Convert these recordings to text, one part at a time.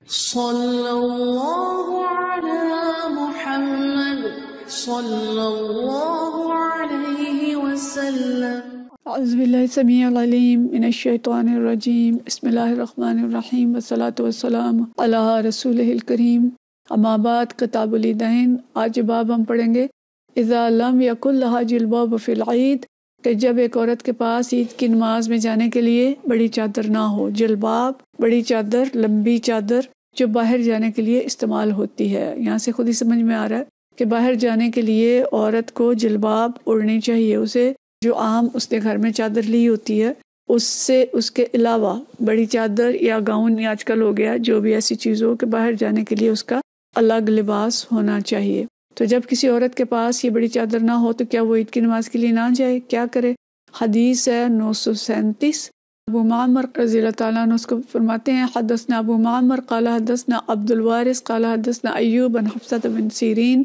صلی اللہ علی محمد صلی اللہ علیہ وسلم۔ اعوذ باللہ السمیع العلیم من الشیطان الرجیم، بسم اللہ الرحمن الرحیم، والصلاة والسلام علی رسولہ الکریم، اما بعد۔ کتاب العیدین، آج باب ہم پڑھیں گے اذا لم یکن لہا جلباب فی العید، کہ جب ایک عورت کے پاس عید کی نماز میں جانے کے لیے بڑی چادر نہ ہو۔ جلباب بڑی چادر، لمبی چادر جو باہر جانے کے لیے استعمال ہوتی ہے۔ یہاں سے خود ہی سمجھ میں آ رہا ہے کہ باہر جانے کے لیے عورت کو جلباب اوڑھنی چاہیے، اسے جو عام اس نے گھر میں چادر لی ہوتی ہے اس سے اس کے علاوہ بڑی چادر یا گاؤن یا آج کل ہو گیا جو بھی ایسی چیز ہو کہ باہر جانے کے لیے اس کا الگ لباس ہونا چاہیے۔ تو جب کسی عورت کے پاس یہ بڑی چادر نہ ہو تو کیا وہ عید کی نماز کے لیے نہ جائے؟ کیا کرے؟ حدیث ہے 937، ابو معمر رضی اللہ تعالیٰ عنہ اس کو فرماتے ہیں حدثنا ابو معمر قال حدثنا عبد الوارث قال حدثنا ایوب عن حفصة بن سیرین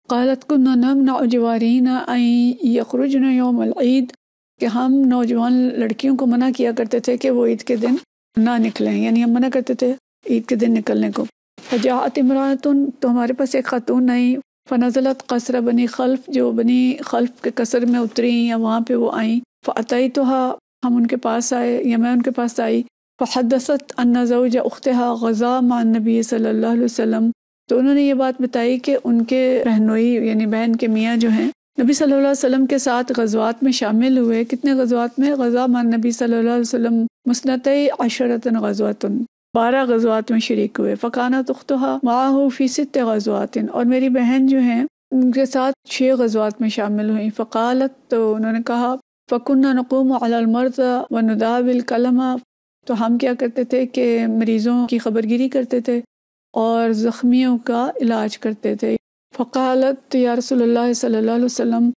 قالت كنا نمنع جوارينا ان يخرجن يوم العید، کہ ہم نوجوان لڑکیوں کو منع کیا کرتے تھے کہ وہ عید کے دن نہ نکلیں، یعنی ہم منع کرتے تھے عید کے دن نکلنے کو۔ فجاءت امرأة، تو ہمارے پاس ایک خاتون آئی، فنزلت قصر بنی خلف، جو بنی خلف کے قصر میں اتری یا وہاں پہ وہ آئیں، فأتيتها، ہم ان کے پاس آئے یا میں ان کے پاس آئی، فحدثت ان زوج اختها غزا مع النبی صلی اللہ علیہ وسلم، تو انہوں نے یہ بات بتائی کہ ان کے بہنوئی یعنی بہن کے میاں جو ہیں نبی صلی اللہ علیہ وسلم کے ساتھ غزوات میں شامل ہوئے۔ کتنے غزوات میں؟ غزا مع النبی صلی اللہ علیہ وسلم مسنتی عشرۃ غزوۃ، 12 غزوات میں شریک ہوئے۔ فکانت اختها معه فی 6 غزوات، اور میری بہن جو ہیں ان کے ساتھ 6 غزوات میں شامل ہوئیں۔ فقالت، تو انہوں نے کہا فَكُنَّا نَقُومُ عَلَى الْمَرْضَى وَنُدَاوِي الْكَلَمَ، تو ہم کیا کرتے تھے کہ مریضوں کی خبرگیری کرتے تھے اور زخمیوں کا علاج کرتے تھے۔ فقالت یا رسول اللہ صلی اللہ علیہ وسلم،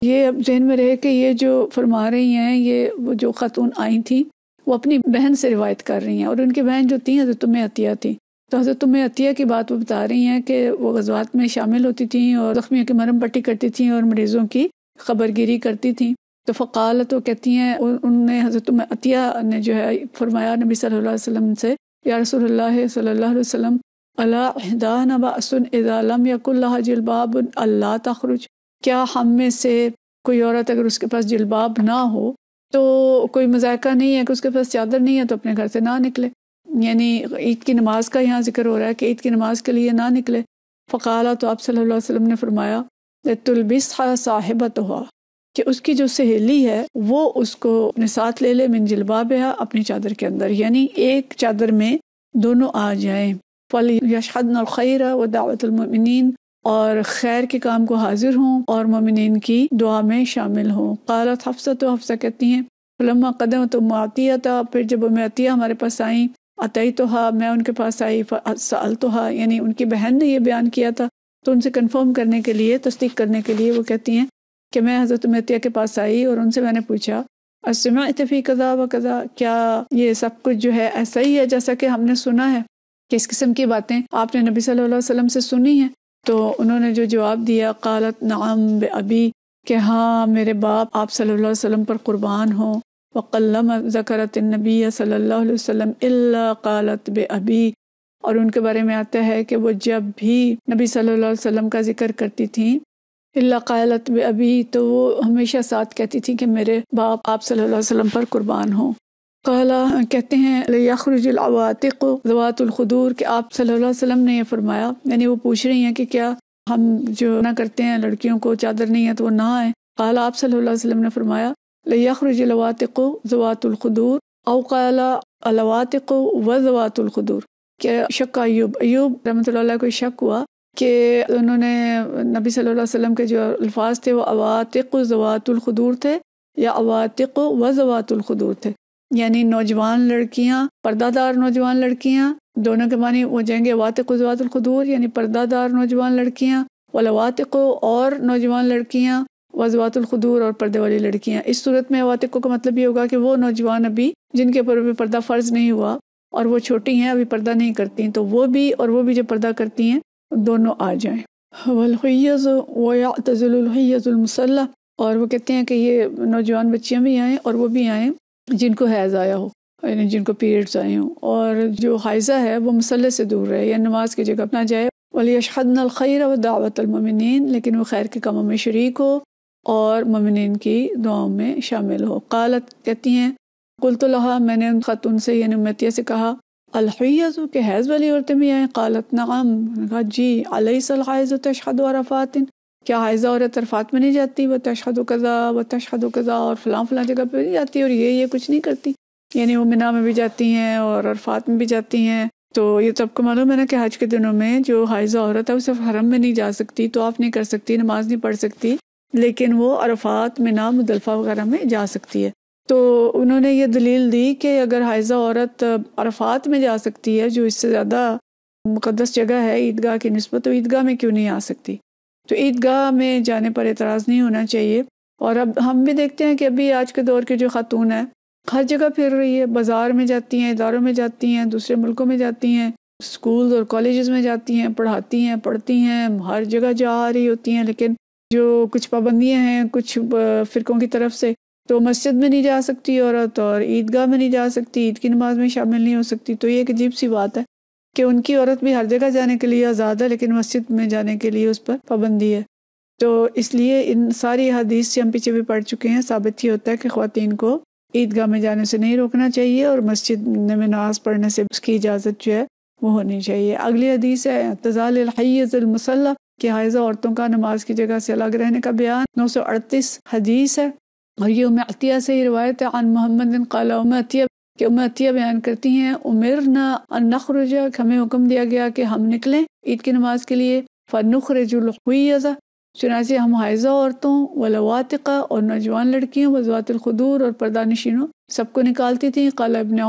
یہ اب ذہن میں رہے کہ یہ جو فرما رہی ہیں یہ وہ جو خاتون آئی تھیں وہ اپنی بہن سے روایت کر رہی ہیں، اور ان کی بہن جو تھیں حضرت ام عطیہ تھیں، تو حضرت ام عطیہ کی بات وہ بتا رہی ہیں کہ وہ غزوات میں شامل ہوتی تھیں اور زخمیوں کی مرہم پٹی کرتی تھیں اور مریضوں کی خبرگیری کرتی تھیں۔ تو فقالت، وہ کہتی ہیں ان نے حضرت ام عطیہ نے جو ہے فرمایا نبی صلی اللہ علیہ وسلم سے، یا رسول اللہ صلی اللہ علیہ وسلم الا احدانا بأس اذا لم يكن لها جلباب الا تخرج، کیا ہم میں سے کوئی عورت اگر اس کے پاس جلباب نہ ہو تو کوئی مذائقہ نہیں ہے کہ اس کے پاس چادر نہیں ہے تو اپنے گھر سے نہ نکلے، یعنی عید کی نماز کا یہاں ذکر ہو رہا ہے کہ عید کی نماز کے لیے نہ نکلے۔ فقالا، تو آپ صلی اللہ علیہ وسلم نے فرمایا تلبسها صاحبتها، کہ اس کی جو سہیلی ہے وہ اس کو اپنے ساتھ لے لے، من جلبابها، اپنی چادر کے اندر، یعنی ایک چادر میں دونوں آ جائیں۔ فَلْيَشْهَدْنَ الْخَيْرَ وَدَعْوَةَ الْمُؤْمِنِينَ، اور خیر کے کام کو حاضر ہوں اور مومنین کی دعا میں شامل ہوں۔ قالت حفصہ، تو حفصہ کہتی ہیں فلما قدمت ام عطیہ، پھر جب ام عطیہ ہمارے پاس آئیں، اتیتها، میں ان کے پاس آئی، فسألتها، یعنی ان کی بہن نے یہ بیان کیا تھا تو ان سے کنفرم کرنے کے لیے، تصدیق کرنے کے لیے وہ کہتی ہیں کہ میں حضرت ام عطیہ کے پاس آئی اور ان سے میں نے پوچھا اسمعت فی کذا و کذا، کیا یہ سب کچھ جو ہے ایسا ہی ہے جیسا کہ ہم نے سنا ہے، کہ اس قسم کی باتیں آپ نے نبی صلی اللہ علیہ وسلم سے سنی ہیں؟ تو انہوں نے جو جواب دیا، قالت نعم بأبی، کہ ہاں میرے باپ آپ صلی اللہ علیہ وسلم پر قربان ہوں۔ وقلم ذکرت النبی صلی اللہ علیہ وسلم الا قالت بأبی، اور ان کے بارے میں آتا ہے کہ وہ جب بھی نبی صلی اللہ علیہ وسلم کا ذکر کرتی تھیں الا قالت بأبی، تو وہ ہمیشہ ساتھ کہتی تھی کہ میرے باپ آپ صلی اللہ علیہ وسلم پر قربان ہوں۔ قالا، کہتے ہیں لیخرج العواتق ذوات الخدور، کہ آپ صلی اللہ علیہ وسلم نے یہ فرمایا، یعنی وہ پوچھ رہی ہیں کہ کیا ہم جو نہ کرتے ہیں لڑکیوں کو چادر نہیں ہے تو وہ نہ آئیں۔ قالا، آپ صلی اللہ علیہ وسلم نے فرمایا لیخرج العواتق ذوات الخدور، او قال العواتق وذوات الخدور، کہ شک ایوب رحمۃ اللہ علیہ کو شک ہوا کہ انہوں نے نبی صلی اللہ علیہ وسلم کے جو الفاظ تھے وہ عواتق ذوات الخدور تھے یا عواتق وذوات الخدور تھے، یعنی نوجوان لڑکیاں، پردہ دار نوجوان لڑکیاں، دونوں کے معنی ہو جائیں گے عواتق و ذوات الخدور، یعنی پردہ دار نوجوان لڑکیاں، والعواتق اور نوجوان لڑکیاں، وذوات الخدور اور پردے والی لڑکیاں۔ اس صورت میں عواتق کا مطلب یہ ہوگا کہ وہ نوجوان ابھی جن کے اوپر بھی پردہ فرض نہیں ہوا اور وہ چھوٹی ہیں ابھی پردہ نہیں کرتی، تو وہ بھی اور وہ بھی جو پردہ کرتی ہیں دونوں آ جائیں۔ والحیض ویعتزل الحیض المصلح، اور وہ کہتے ہیں کہ یہ نوجوان بچیاں بھی آئیں اور وہ بھی آئیں جن کو حیض آیا ہو۔ یعنی جن کو پیریڈز آئے ہوں، اور جو حائضہ ہے وہ مصلی سے دور رہے یا نماز کی جگہ نہ جائے۔ وَلْيَشْهَدْنَ الْخَيْرَ وَدَعْوَةَ الْمُؤْمِنِينَ، لیکن وہ خیر کے کاموں میں شریک ہو اور مومنین کی دعاؤں میں شامل ہو۔ قالت، کہتی ہیں، قلت لها، میں نے ان خاتون سے یعنی امیتیہ سے کہا، الحیض، کہ حیض والی عورتیں بھی آئیں؟ قالت نعم، کہا جی، الیس الحائض تشہد عرفات، کیا حائضہ عورت عرفات میں نہیں جاتی؟ وتشہد کذا وتشہد کذا، اور فلاں فلاں جگہ پہ نہیں جاتی اور یہ کچھ نہیں کرتی، یعنی وہ منا میں بھی جاتی ہیں اور عرفات میں بھی جاتی ہیں۔ تو یہ تو آپ کو معلوم ہے نا کہ حج کے دنوں میں جو حائضہ عورت ہے وہ صرف حرم میں نہیں جا سکتی، طواف نہیں کر سکتی، نماز نہیں پڑھ سکتی، لیکن وہ عرفات، منا، مزدلفہ وغیرہ میں جا سکتی ہے۔ تو انہوں نے یہ دلیل دی کہ اگر حائضہ عورت عرفات میں جا سکتی ہے جو اس سے زیادہ مقدس جگہ ہے عیدگاہ کی نسبت، تو عیدگاہ میں کیوں نہیں آ سکتی؟ تو عیدگاہ میں جانے پر اعتراض نہیں ہونا چاہیے۔ اور اب ہم بھی دیکھتے ہیں کہ ابھی آج کے دور کے جو خاتون ہیں ہر جگہ پھر رہی ہے، بازار میں جاتی ہیں، اداروں میں جاتی ہیں، دوسرے ملکوں میں جاتی ہیں، اسکول اور کالجز میں جاتی ہیں، پڑھاتی ہیں، پڑھتی ہیں، ہر جگہ جا رہی ہوتی ہیں، لیکن جو کچھ پابندیاں ہیں کچھ فرقوں کی طرف سے، تو مسجد میں نہیں جا سکتی عورت اور عیدگاہ میں نہیں جا سکتی، عید کی نماز میں شامل نہیں ہو سکتی۔ تو یہ ایک عجیب سی بات ہے کہ ان کی عورت بھی ہر جگہ جانے کے لیے آزاد ہے لیکن مسجد میں جانے کے لیے اس پر پابندی ہے۔ تو اس لیے ان ساری حدیث سے ہم پیچھے بھی پڑھ چکے ہیں، ثابت ہی ہوتا ہے کہ خواتین کو عیدگاہ میں جانے سے نہیں روکنا چاہیے اور مسجد میں نماز پڑھنے سے اس کی اجازت جو ہے وہ ہونی چاہیے۔ اگلی حدیث ہے اعتزال الحیض المصلی، کہ حائضہ عورتوں کا نماز کی جگہ سے الگ رہنے کا بیان، 938 حدیث ہے، اور یہ ام عطیہ سے ہی روایت ہے، عن محمد قال، ام عطیہ کہ ام عطیہ بیان کرتی ہیں، امرنا ان نخرج، ہمیں حکم دیا گیا کہ ہم نکلیں عید کی نماز کے لیے، فنخرج الحیض، چنانچہ ہم حائضہ عورتوں، والعواتق، اور نوجوان لڑکیوں، وذوات الخدور، اور پردہ نشینوں، سب کو نکالتی تھیں۔ قال ابن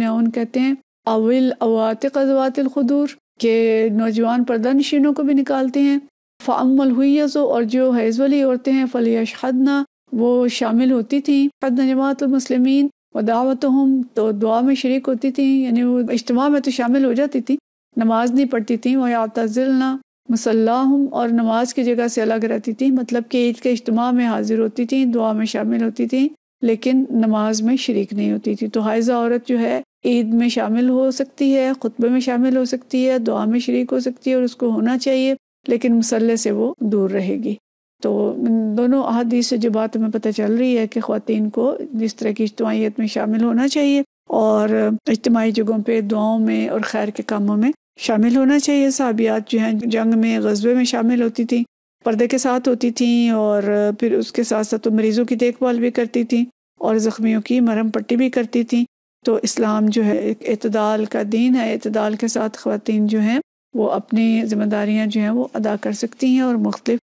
عون کہتے ہیں، اول عواتق ذوات الخدور، کہ نوجوان پردہ نشینوں کو بھی نکالتے ہیں۔ فاما الحیض، اور جو حیض والی عورتیں ہیں، فلیشہدن، وہ شامل ہوتی تھیں، حدن جماعت المسلمین ودعوتہم، تو دعا میں شریک ہوتی تھیں، یعنی وہ اجتماع میں تو شامل ہو جاتی تھیں، نماز نہیں پڑھتی تھیں۔ ویعتزلن مصلاہم، اور نماز کی جگہ سے الگ رہتی تھیں، مطلب کہ عید کے اجتماع میں حاضر ہوتی تھیں، دعا میں شامل ہوتی تھیں لیکن نماز میں شریک نہیں ہوتی تھی۔ تو حائضہ عورت جو ہے عید میں شامل ہو سکتی ہے، خطبے میں شامل ہو سکتی ہے، دعا میں شریک ہو سکتی ہے، اور اس کو ہونا چاہیے، لیکن مصلی سے وہ دور رہے گی۔ تو ان دونوں احادیث سے جو بات ہمیں پتہ چل رہی ہے کہ خواتین کو جس طرح کی اجتماعیت میں شامل ہونا چاہیے اور اجتماعی جگہوں پہ دعاؤں میں اور خیر کے کاموں میں شامل ہونا چاہیے۔ صحابیات جو ہیں جنگ میں، غزوے میں شامل ہوتی تھیں، پردے کے ساتھ ہوتی تھیں، اور پھر اس کے ساتھ ساتھ مریضوں کی دیکھ بھال بھی کرتی تھیں اور زخمیوں کی مرہم پٹی بھی کرتی تھیں۔ تو اسلام جو ہے ایک اعتدال کا دین ہے، اعتدال کے ساتھ خواتین جو ہیں وہ اپنی ذمہ داریاں جو ہیں وہ ادا کر سکتی ہیں اور مختلف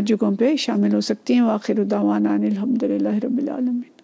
جگہوں پہ شامل ہو سکتی ہیں۔ وآخر دعوانا ان الحمد للہ رب العالمین۔